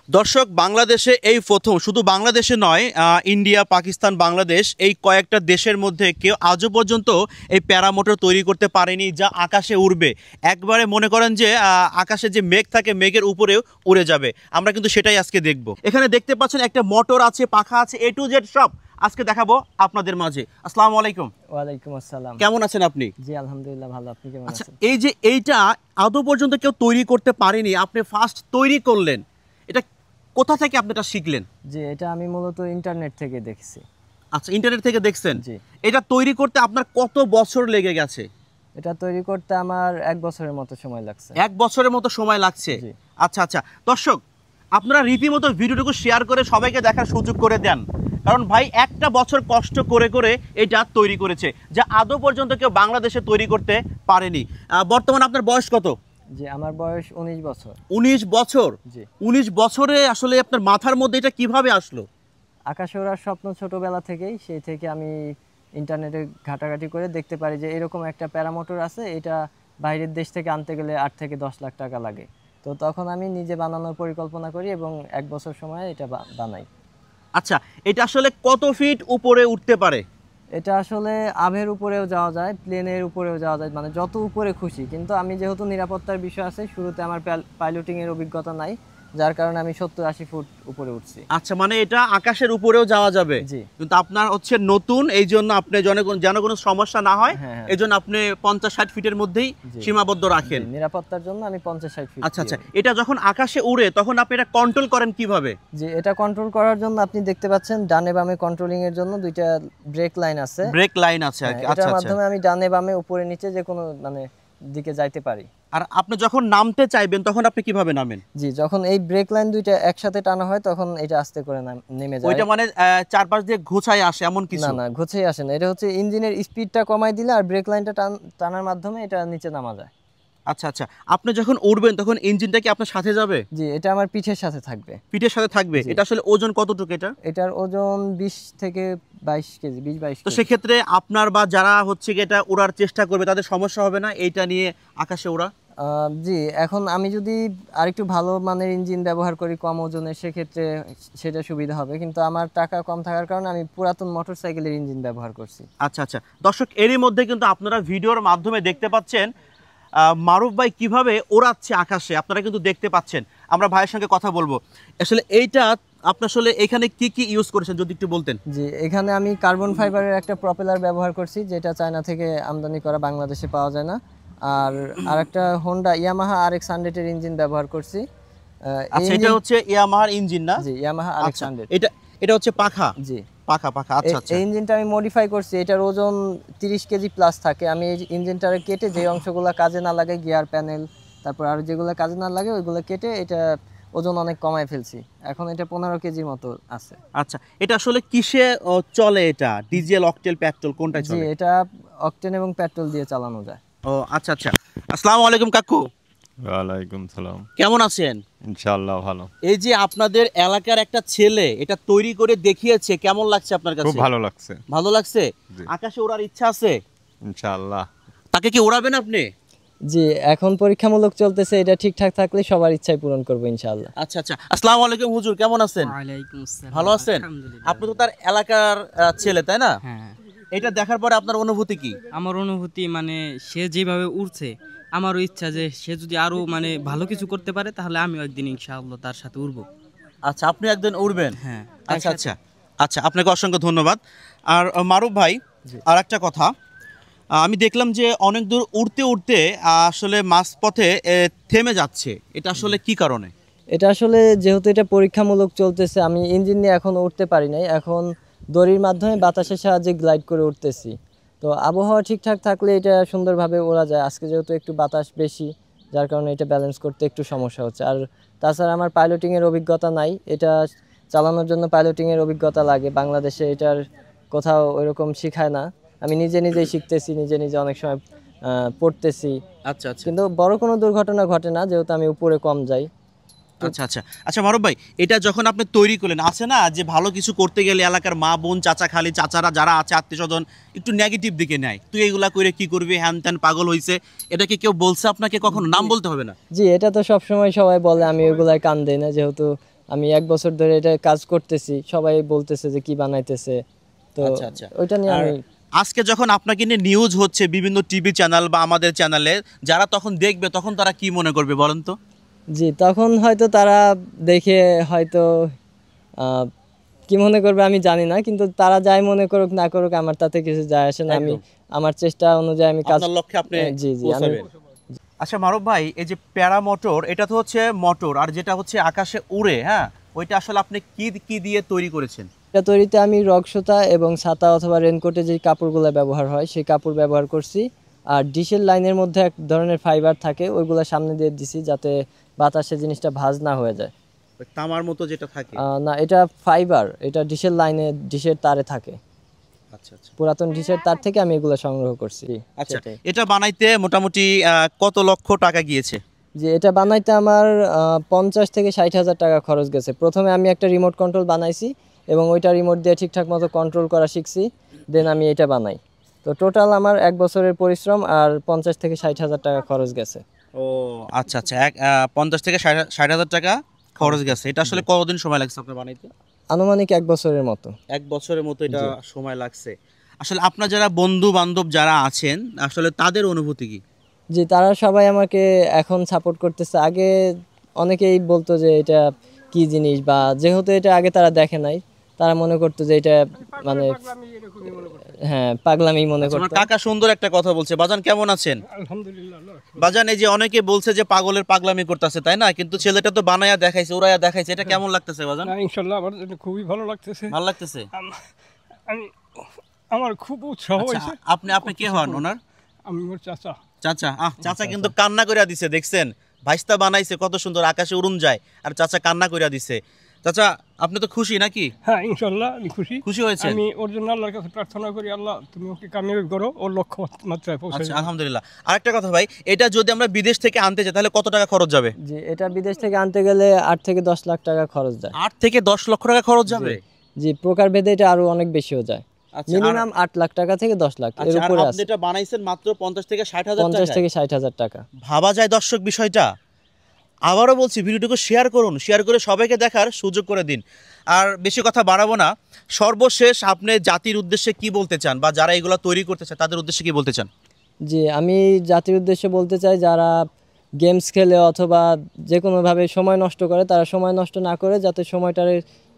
দর্শক, বাংলাদেশে এই প্রথম, শুধু বাংলাদেশে নয়, ইন্ডিয়া, পাকিস্তান, বাংলাদেশ এই কয়েকটা দেশের মধ্যে কেউ আজও পর্যন্ত এই প্যারামোটর তৈরি করতে পারেনি যা আকাশে উড়বে। একবারে মনে করেন যে আকাশে যে মেঘ থাকে মেঘের উপরেও উড়ে যাবে। আমরা কিন্তু সেটাই আজকে দেখব। এখানে দেখতে পাচ্ছেন একটা মোটর আছে, পাখা আছে, A to Z সব আজকে দেখাবো আপনাদের মাঝে। আসসালামু আলাইকুম। ওয়ালাইকুম আসসালাম। কেমন আছেন আপনি? জি আলহামদুলিল্লাহ ভালো, আপনি কেমন আচ্ছা, আছেন? এই যে এইটা আদৌ পর্যন্ত কেউ তৈরি করতে পারেনি, আপনি ফার্স্ট তৈরি করলেন, এটা কোথা থেকে আপনি এটা শিখলেন? জি এটা আমি মূলত ইন্টারনেট থেকে দেখছি। আচ্ছা, ইন্টারনেট থেকে দেখছেন। জি। এটা তৈরি করতে আপনার কত বছর লেগে গেছে? এটা তৈরি করতে আমার 1 বছরের মতো সময় লাগছে। 1 বছরের মতো সময় লাগছে। জি। আচ্ছা আচ্ছা, দর্শক আপনারা রীতিমতো ভিডিওটুকু শেয়ার করে সবাইকে দেখার সুযোগ করে দেন, কারণ ভাই 1টা বছর কষ্ট করে করে এটা তৈরি করেছে যা আদৌ পর্যন্ত কেউ বাংলাদেশে তৈরি করতে পারেনি। বর্তমানে আপনার বয়স কত? জি আমার বয়স 19 বছর। 19 বছর? জি। 19 বছরে আসলে আপনার মাথার মধ্যে এটা কিভাবে আসলো? আকাশে ওড়ার স্বপ্ন ছোটবেলা থেকেই, সেই থেকে আমি ইন্টারনেটে ঘাটাঘাটি করে দেখতে পারি যে এরকম একটা প্যারামোটর আছে, এটা বাইরের দেশ থেকে আনতে গেলে 8 থেকে 10 লাখ টাকা লাগে। তো তখন আমি নিজে বানানোর পরিকল্পনা করি এবং 1 বছর সময় এটা বানাই। আচ্ছা, এটা আসলে কত ফিট উপরে উঠতে পারে? এটা আসলে আভের উপরেও যাওয়া যায়, প্লেনের উপরেও যাওয়া যায়, মানে যত উপরে খুশি। কিন্তু আমি যেহেতু নিরাপত্তার বিষয় আছে, শুরুতে আমার পাইলটিং এর অভিজ্ঞতা নাই, যার কারণে আমি 70-80 ফুট উপরে উঠছি। আচ্ছা, মানে এটা আকাশের উপরেও যাওয়া যাবে? জি। কিন্তু আপনার হচ্ছে নতুন, এই জন্য আপনি যেন কোনো সমস্যা না হয় এই জন্য আপনি 50-60 ফিটের মধ্যেই সীমাবদ্ধ রাখেন। নিরাপত্তার জন্য আমি 50-60 ফিট। আচ্ছা আচ্ছা, এটা যখন আকাশে উড়ে তখন আপনি এটা কন্ট্রোল করেন কিভাবে? জি, এটা কন্ট্রোল করার জন্য আপনি দেখতে পাচ্ছেন ডানে বামে কন্ট্রোলিং এর জন্য 2টা ব্রেক লাইন আছে। ব্রেক লাইন আছে আর কি। আচ্ছা এটার আচ্ছা, মাধ্যমে আমি ডানে বামে উপরে নিচে যে কোনো মানে দিকে যাইতে পারি। আর আপনি যখন নামতে চাইবেন তখন আপনি কিভাবে নামেন? জি, যখন এই ব্রেক লাইন 2টা একসাথে টানা হয় তখন এটা আস্তে করে নেমে যায়। ওইটা মানে চারপাশ দিয়ে ঘোছায় আসে এমন কিছু? না না, ঘুচেই আসে না, এটা হচ্ছে ইঞ্জিনের স্পিডটা কমাই দিলে আর ব্রেক লাইনটা টানার মাধ্যমে এটা নিচে নামা যায়। আচ্ছা আচ্ছা, আপনি যখন উড়বেন তখন ইঞ্জিনটা কি আপনার সাথে যাবে? জি, এটা আমার পিঠের সাথে থাকবে। পিঠের সাথে থাকবে? এটা আসলে ওজন কতটুকু এটা? এটার ওজন 20 থেকে 22 কেজি, 20-22 তো কেজি। সেক্ষেত্রে আপনার বা যারা হচ্ছে কি এটা উড়ার চেষ্টা করবে তাদের সমস্যা হবে না এইটা নিয়ে আকাশে ওড়া? জি, এখন আমি যদি আরেকটু ভালো মানের ইঞ্জিন ব্যবহার করি কম ওজনের, সেক্ষেত্রে সেটা সুবিধা হবে, কিন্তু আমার টাকা কম থাকার কারণে আমি পুরাতন মোটরসাইকেলের ইঞ্জিন ব্যবহার করছি। আচ্ছা আচ্ছা, দর্শক এরই মধ্যে কিন্তু আপনারা ভিডিওর মাধ্যমে দেখতে পাচ্ছেন মারুফ ভাই কিভাবে ওড়াচ্ছে আকাশে, আপনারা কিন্তু দেখতে পাচ্ছেন। আমরা ভাইয়ের সঙ্গে কথা বলবো। আসলে এইটা আপনি আসলে এখানে কি কি ইউজ করেছেন যদি একটু বলতেন? জি, এখানে আমি কার্বন ফাইবারের একটা প্রপেলার ব্যবহার করছি, যেটা চায়না থেকে আমদানি করা, বাংলাদেশে পাওয়া যায় না। আর আরেকটা হোন্ডা ইয়ামাহা RX-100 এর ইঞ্জিন ব্যবহার করছি। আচ্ছা, এটা হচ্ছে ইয়ামাহার ইঞ্জিন না? জি, ইয়ামাহা RX-100। এটা হচ্ছে পাখা? জি, পাখা। আচ্ছা আচ্ছা, এই ইঞ্জিনটা আমি মডিফাই করছি, এটার ওজন 30 কেজি প্লাস থাকে। আমি এই ইঞ্জিনটারে কেটে যে অংশগুলো কাজে না লাগে, গিয়ার প্যানেল, তারপর আর যেগুলো কাজে না লাগে ওইগুলো কেটে এটা ওজন অনেক কমায় ফেলছি। এখন এটা 15 কেজির মতো আছে। আচ্ছা, এটা আসলে কিসে চলে? এটা ডিজেল, অকটেল, পেট্রোল কোনটায় চলে? জি, এটা অকটেন এবং পেট্রোল দিয়ে চালানো যায়। ও আচ্ছা আচ্ছা। আসসালামু আলাইকুম কাকু। ওয়ালাইকুম সালাম। কেমন আছেন? ইনশাআল্লাহ ভালো। এই যে আপনাদের এলাকার একটা ছেলে এটা তৈরি করে দেখিয়েছে, কেমন লাগছে আপনার কাছে? খুব ভালো লাগছে। ভালো লাগছে? জি। আকাশে ওড়ার ইচ্ছা আছে? ইনশাআল্লাহ। তাকে কি ওড়াবেন আপনি? জি, এখন পরীক্ষামূলক চলতেছে, এটা ঠিকঠাক থাকলে সবার ইচ্ছাই পূরণ করবো ইনশাআল্লাহ। আচ্ছা আচ্ছা, আসসালামু আলাইকুম হুজুর, কেমন আছেন? ওয়ালাইকুম আসসালাম। ভালো আছেন? আলহামদুলিল্লাহ। আপনি তো তার এলাকার ছেলে, তাই না? হ্যাঁ, এটা দেখার পরে আপনার অনুভূতি কি? আমার অনুভূতি মানে সে যেভাবে উড়ছে, আমারও ইচ্ছা যে সে যদি আরো মানে ভালো কিছু করতে পারে তাহলে আমিও একদিন ইনশাআল্লাহ তার সাথে উড়বো। আচ্ছা, আপনি একদিন উড়বেন? হ্যাঁ। আচ্ছা আচ্ছা আচ্ছা, আপনাকে অসংখ্য ধন্যবাদ। আর মারুফ ভাই, আর একটা কথা, আমি দেখলাম যে অনেক দূর উড়তে উড়তে আসলে মাঝপথে থেমে যাচ্ছে, এটা আসলে কি কারণে? এটা আসলে যেহেতু এটা পরীক্ষামূলক চলতেছে, আমি ইঞ্জিন নিয়ে এখন উঠতে পারি নাই, এখন দড়ির মাধ্যমে বাতাসের সাহায্যে গ্লাইড করে উঠতেছি। তো আবহাওয়া ঠিকঠাক থাকলে এটা সুন্দরভাবে ওড়া যায়। আজকে যেহেতু একটু বাতাস বেশি, যার কারণে এটা ব্যালেন্স করতে একটু সমস্যা হচ্ছে। আর তাছাড়া আমার পাইলটিংয়ের অভিজ্ঞতা নাই, এটা চালানোর জন্য পাইলটিংয়ের অভিজ্ঞতা লাগে। বাংলাদেশে এটার কোথাও ওইরকম শেখায় না, আমি নিজে নিজেই শিখতেছি, নিজে নিজে অনেক সময় পড়তেছি। আচ্ছা আচ্ছা, কিন্তু বড় কোনো দুর্ঘটনা ঘটে না, যেহেতু আমি উপরে কম যাই। আচ্ছা আচ্ছা আচ্ছা, মারুফ ভাই, এটা যখন আপনি তৈরি করলেন, আছে না যে ভালো কিছু করতে গেলে এলাকার মা বোন চাচা খালি চাচারা যারা আছে আত্মীয় স্বজন একটু নেগেটিভ দিকে নেয়, তুই এইগুলা করে কি করবি, হ্যান ত্যান পাগল হইছে, এটা কি কেউ বলছে আপনাকে কখনো? নাম বলতে হবে না। জি, এটা তো সবসময় সবাই বলে, আমি ওইগুলাই কান দেই না, যেহেতু আমি 1 বছর ধরে এটা কাজ করতেছি, সবাই বলতেছে যে কি বানাইতেছে, তো আচ্ছা, আচ্ছা। ওইটা নিয়ে আর আমি আজকে যখন আপনাকে নিয়ে নিউজ হচ্ছে বিভিন্ন টিভি চ্যানেল বা আমাদের চ্যানেলে, যারা তখন দেখবে তখন তারা কি মনে করবে বলেন তো? জি, তখন হয়তো তারা দেখে হয়তো আহ, কি মনে করবে আমি জানি না, কিন্তু তারা যাই মনে করুক না করুক আমার তাতে কিছু যায় আসে না। আমি একদম। আমার চেষ্টা অনুযায়ী আমি কাজ আপনার লক্ষ্যে আপনি জি জি আমি পৌঁছাবেন। আচ্ছা মারুফ ভাই, এই যে প্যারা মোটর, এটা তো হচ্ছে মোটর, আর যেটা হচ্ছে আকাশে উড়ে, হ্যাঁ, ওইটা আসলে আপনি কি কি দিয়ে তৈরি করেছেন? এটা তৈরিতে আমি রগ সুতা এবং ছাতা অথবা রেনকোটে যে কাপড়গুলো ব্যবহার হয় সেই কাপড় ব্যবহার করছি। আর ডিশের লাইনের মধ্যে এক ধরনের ফাইবার থাকে, ওইগুলো সামনে দিয়ে দিছি যাতে বাতাসে জিনিসটা ভাঁজ না হয়ে যায়। তামার মতো যেটা থাকে। না, এটা ফাইবার, এটা ডিশের লাইনে ডিশের তারে থাকে। আচ্ছা আচ্ছা পুরাতন ডিশের তার থেকে আমি এগুলো সংগ্রহ করছি। আচ্ছা। সেটাই। এটা বানাইতে মোটামুটি কত লক্ষ টাকা গিয়েছে? যে এটা বানাইতে আমার 50 থেকে 60 হাজার টাকা খরচ গেছে। প্রথমে আমি একটা রিমোট কন্ট্রোল বানাইছি এবং ওইটা রিমোট দিয়ে ঠিকঠাক মতো কন্ট্রোল করা শিখছি, দেন আমি এটা বানাই। তো টোটাল আমার 1 বছরের পরিশ্রম আর 50 থেকে 60 হাজার টাকা খরচ গেছে। ও আচ্ছা আচ্ছা, 50 থেকে 60 হাজার টাকা খরচ গেছে। এটা আসলে কতদিন সময় লাগছে আপনার বানাইতে? আনুমানিক 1 বছরের মতো। 1 বছরের মতো এটা সময় লাগছে। আসলে আপনার যারা বন্ধু বান্ধব যারা আছেন, আসলে তাদের অনুভূতি কি? জি, তারা সবাই আমাকে এখন সাপোর্ট করতেছে। আগে অনেকেই বলতো যে এটা কি জিনিস, বা যেহেতু এটা আগে তারা দেখে নাই, তারা মনে করতো যে এটা মানে হ্যাঁ পাগলামি মনে আমার করতো। কাকা সুন্দর একটা কথা বলছে। বাজান কেমন আছেন? বাজান, এই যে অনেকে বলছে যে পাগলের পাগলামি করতেছে, তাই না? কিন্তু ছেলেটা তো বানায়া দেখাইছে, উড়াইয়া দেখাইছে, এটা কেমন লাগতেছে বাজান? না, ইনশাল্লাহ আমার জন্য খুবই ভালো লাগতেছে। ভালো লাগতেছে? আমি আমার খুব উৎসাহ আচ্ছা, হয়েছে। আপনি কে হন ওনার? আমি ওর চাচা। চাচা? চাচা কিন্তু কান্না কইরা দিছে, দেখছেন? ভাইস্তা বানাইছে কত সুন্দর, আকাশে উড়ুন যায়, আর চাচা কান্না কইরা দিছে। চাচা, আপনি তো খুশি নাকি? হ্যাঁ, ইনশাল্লাহ আমি খুশি। খুশি হয়েছে? আমি ওর জন্য আল্লাহর কাছে প্রার্থনা করি, আল্লাহ তুমি ওকে কামিয়াবি করো, ওর লক্ষ্য মাত্রায় পৌঁছে আচ্ছা, যাও। আলহামদুলিল্লাহ। আরেকটা কথা ভাই, এটা যদি আমরা বিদেশ থেকে আনতে চাই তাহলে কত টাকা খরচ যাবে? জি, এটা বিদেশ থেকে আনতে গেলে 8 থেকে 10 লাখ টাকা খরচ যায়। 8 থেকে 10 লক্ষ টাকা খরচ যাবে? জি, প্রকারভেদে এটা আরো অনেক বেশিও যায়। আচ্ছা, মিনিমাম 8 লাখ টাকা থেকে 10 লাখ এর আচ্ছা, আর উপরে আপনি আছে। এটা বানাইছেন মাত্র 50 থেকে 60 হাজার 50 টাকা। থেকে 60 হাজার টাকা। ভাবা যায় দর্শক বিষয়টা? আবারও বলছি, ভিডিওটুকু শেয়ার করুন, শেয়ার করে সবাইকে দেখার সুযোগ করে দিন। আর বেশি কথা বাড়াবো না, সর্বশেষ আপনি জাতির উদ্দেশ্যে কি বলতে চান, বা যারা এগুলো তৈরি করতে চায় তাদের উদ্দেশ্যে কি বলতে চান? জি, আমি জাতির উদ্দেশ্যে বলতে চাই, যারা গেমস খেলে অথবা যে কোনোভাবে সময় নষ্ট করে, তারা সময় নষ্ট না করে যাতে সময়টার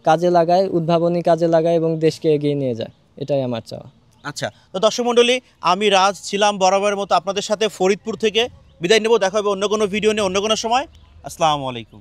কাজে লাগায়, উদ্ভাবনী কাজে লাগায় এবং দেশকে এগিয়ে নিয়ে যায়, এটাই আমার চাওয়া। আচ্ছা, তো দর্শক মণ্ডলী, আমি রাজ ছিলাম বরাবরের মতো আপনাদের সাথে ফরিদপুর থেকে। বিদায় নেব, দেখা হবে অন্য কোনো ভিডিও নিয়ে অন্য কোনো সময়। আসসালামু আলাইকুম।